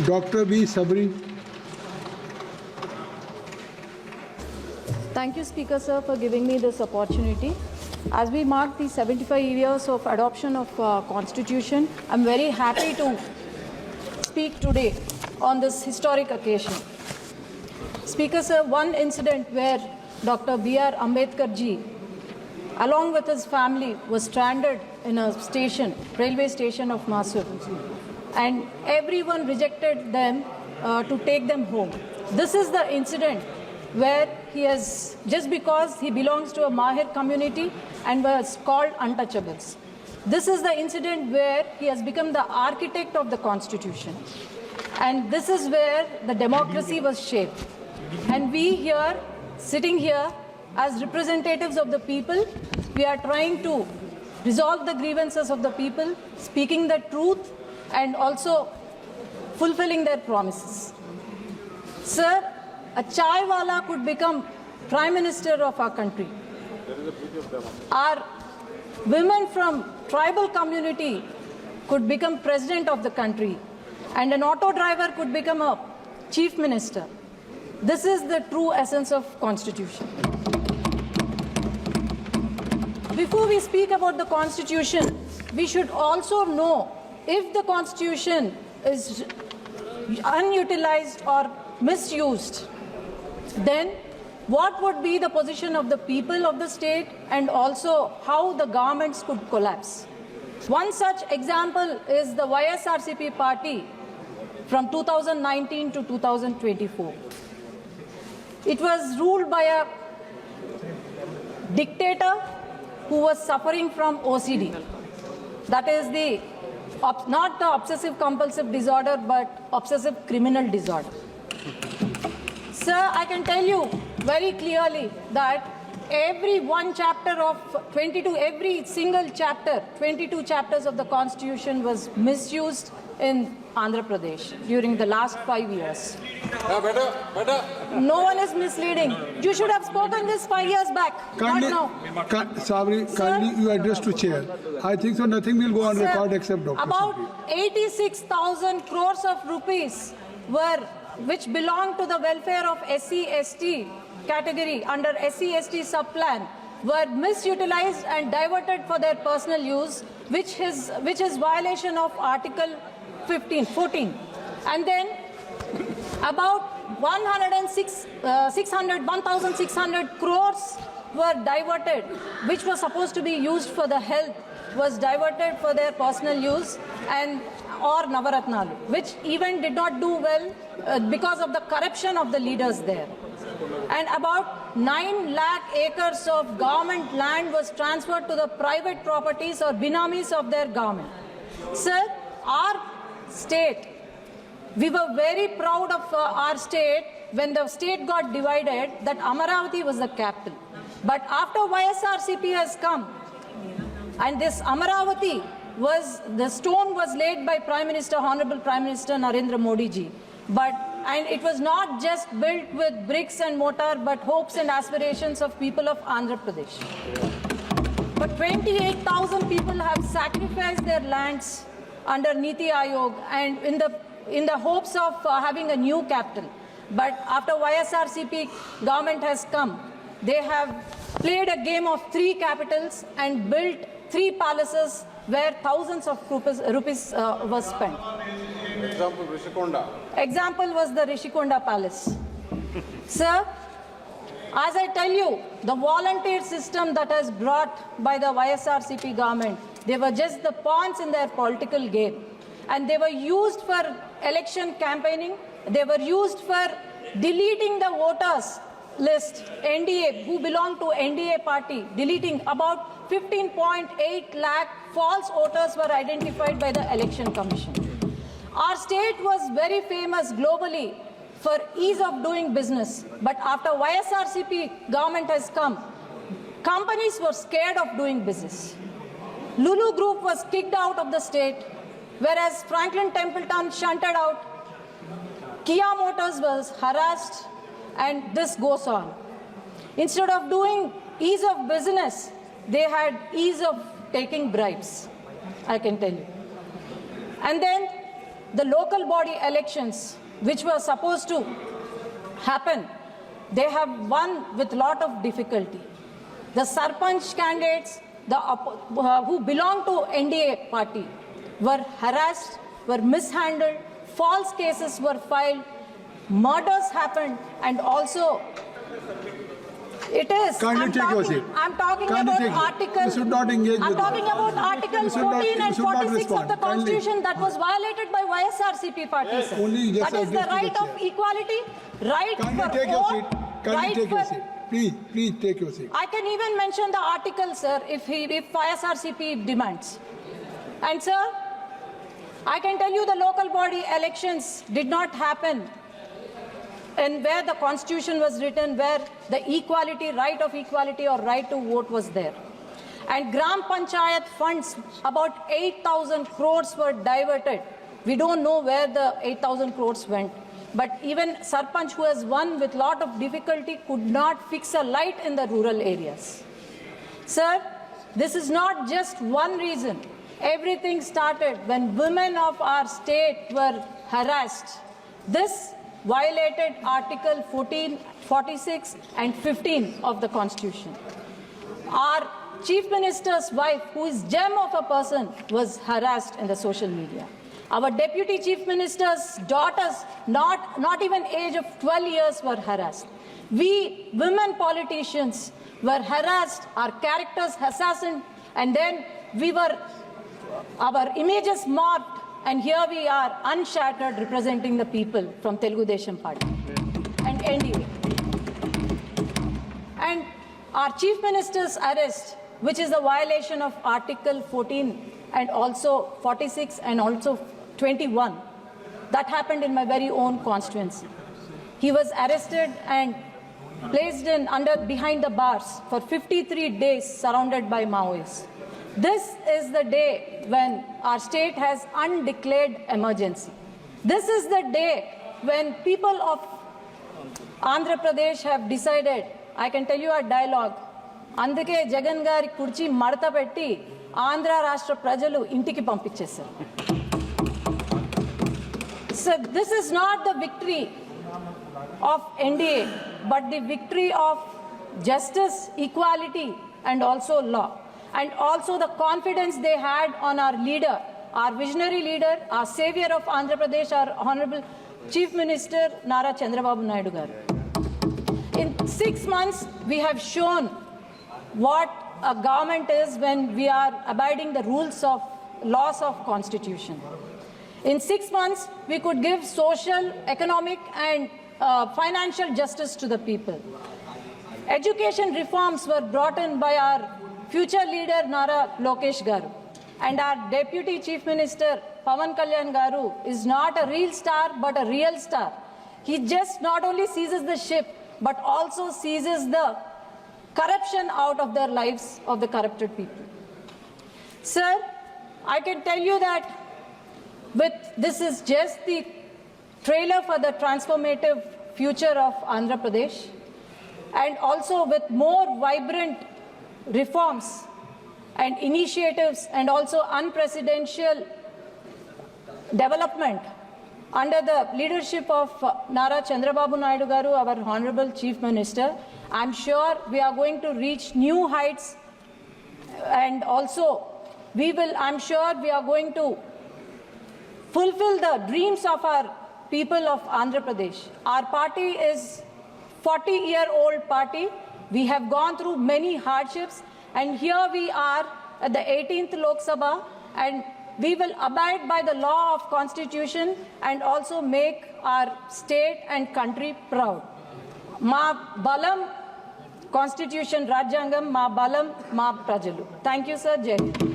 Dr. B. Sabri. Thank you, Speaker, sir, for giving me this opportunity. As we mark the 75 years of adoption of Constitution, I'm very happy to speak today on this historic occasion. Speaker, sir, one incident where Dr. B.R. Ambedkar ji, along with his family, was stranded in a station, railway station of Mysore, and everyone rejected them to take them home. This is the incident where he has, just because he belongs to a Mahir community and was called untouchables. This is the incident where he has become the architect of the Constitution. And this is where the democracy was shaped. And we here, sitting here as representatives of the people, we are trying to resolve the grievances of the people, speaking the truth and also fulfilling their promises. Sir, a chai wala could become Prime Minister of our country. Our women from tribal community could become President of the country, and an auto driver could become a Chief Minister. This is the true essence of Constitution. Before we speak about the Constitution, we should also know if the Constitution is unutilized or misused, then what would be the position of the people of the state and also how the governments could collapse. One such example is the YSRCP party from 2019 to 2024. It was ruled by a dictator who was suffering from OCD. That is not the obsessive compulsive disorder, but obsessive criminal disorder. Sir, I can tell you very clearly that every one chapter of 22, every single chapter, 22 chapters of the Constitution was misused in Andhra Pradesh during the last 5 years. No one is misleading. You should have spoken this 5 years back, Kindly, not now. Sabri, kindly you address to chair. I think so nothing will go on Sir, record except Dr. about Sabri. 86,000 crores of rupees which belong to the welfare of SC/ST category under SC/ST sub-plan were misutilized and diverted for their personal use, which is violation of Article 14. And then about 1,600 crores were diverted, which was supposed to be used for the health, was diverted for their personal use or Navaratnalu, which even did not do well because of the corruption of the leaders there. And about 9 lakh acres of government land was transferred to the private properties or binamis of their government. Sir, our state, we were very proud of our state when the state got divided, that Amaravati was the capital. But after YSRCP has come, and this Amaravati the stone was laid by Honorable Prime Minister Narendra Modi ji. And it was not just built with bricks and mortar, but hopes and aspirations of people of Andhra Pradesh. But 28,000 people have sacrificed their lands under Niti Aayog and in the hopes of having a new capital. But after YSRCP government has come, they have played a game of 3 capitals and built 3 palaces where thousands of rupees was spent. Example, Rishikonda. Example was the Rishikonda Palace. Sir, as I tell you, the volunteer system that has brought by the YSRCP government, they were just the pawns in their political game. And they were used for election campaigning. They were used for deleting the voters list, NDA, who belong to NDA party, deleting about 15.8 lakh false voters were identified by the Election Commission. Our state was very famous globally for ease of doing business. But after YSRCP government has come, companies were scared of doing business. Lulu Group was kicked out of the state, whereas Franklin Templeton shunted out. Kia Motors was harassed, and this goes on. Instead of doing ease of business, they had ease of taking bribes, I can tell you. And then the local body elections, which were supposed to happen, they have won with lot of difficulty. The Sarpanch candidates who belong to NDA party were harassed, were mishandled, false cases were filed, murders happened, and also it is. Kindly take your seat. I'm talking Kindly about take it. Article. You should not engage I'm with talking that. about Article You should not- 14 and you should not 46 of respond. the Kindly. Constitution that was violated by YSRCP party, sir. Only you just That is the address to the right of chair. equality, right Kindly for take your vote, seat. Kindly right take your for- seat. Please take your seat. I can even mention the article, sir, if YSRCP demands. And sir, I can tell you the local body elections did not happen and where the Constitution was written, where the equality, right of equality or right to vote was there. And Gram Panchayat funds, about 8,000 crores were diverted. We don't know where the 8,000 crores went. But even Sarpanch, who has won with lot of difficulty, could not fix a light in the rural areas. Sir, this is not just one reason. Everything started when women of our state were harassed. This violated Article 14, 46 and 15 of the Constitution. Our Chief Minister's wife, who is gem of a person, was harassed in the social media. Our Deputy Chief Minister's daughters, not even age of 12 years, were harassed. We women politicians were harassed, our characters assassinated, and then our images marked, and here we are unshattered representing the people from Telugu Desam Party and NDA. And our Chief Minister's arrest, which is a violation of Article 14 and also 46 and also 21, that happened in my very own constituency. He was arrested and placed behind the bars for 53 days surrounded by Maoists. This is the day when our state has undeclared emergency. This is the day when people of Andhra Pradesh have decided, I can tell you a dialogue, అందుకే జగన్ గారి కుర్చీ మడత పెట్టి ఆంధ్ర రాష్ట్ర ప్రజలు ఇంటికి పంపించేశారు. So this is not the victory of NDA, but the victory of justice, equality, and also law. And also the confidence they had on our leader, our visionary leader, our savior of Andhra Pradesh, our Honorable Chief Minister Nara Chandrababu Naidu garu. In 6 months, we have shown what a government is when we are abiding the rules of laws of Constitution. In 6 months, we could give social, economic, and financial justice to the people. Education reforms were brought in by our future leader Nara Lokesh Garu. And our Deputy Chief Minister Pawan Kalyan Garu is not a real star but a real star. He just not only seizes the ship but also seizes the corruption out of their lives of the corrupted people. Sir, I can tell you that this is just the trailer for the transformative future of Andhra Pradesh, and also with more vibrant reforms and initiatives and also unprecedented development under the leadership of Nara Chandrababu Naidu Garu, our Honorable Chief Minister. I'm sure we are going to reach new heights, and also I'm sure we are going to fulfill the dreams of our people of Andhra Pradesh. Our party is 40-year-old party. We have gone through many hardships, and here we are at the 18th Lok Sabha, and we will abide by the law of Constitution and also make our state and country proud. Ma balam Constitution Rajyangam, ma balam ma prajalu. Thank you, sir. Jai Hind.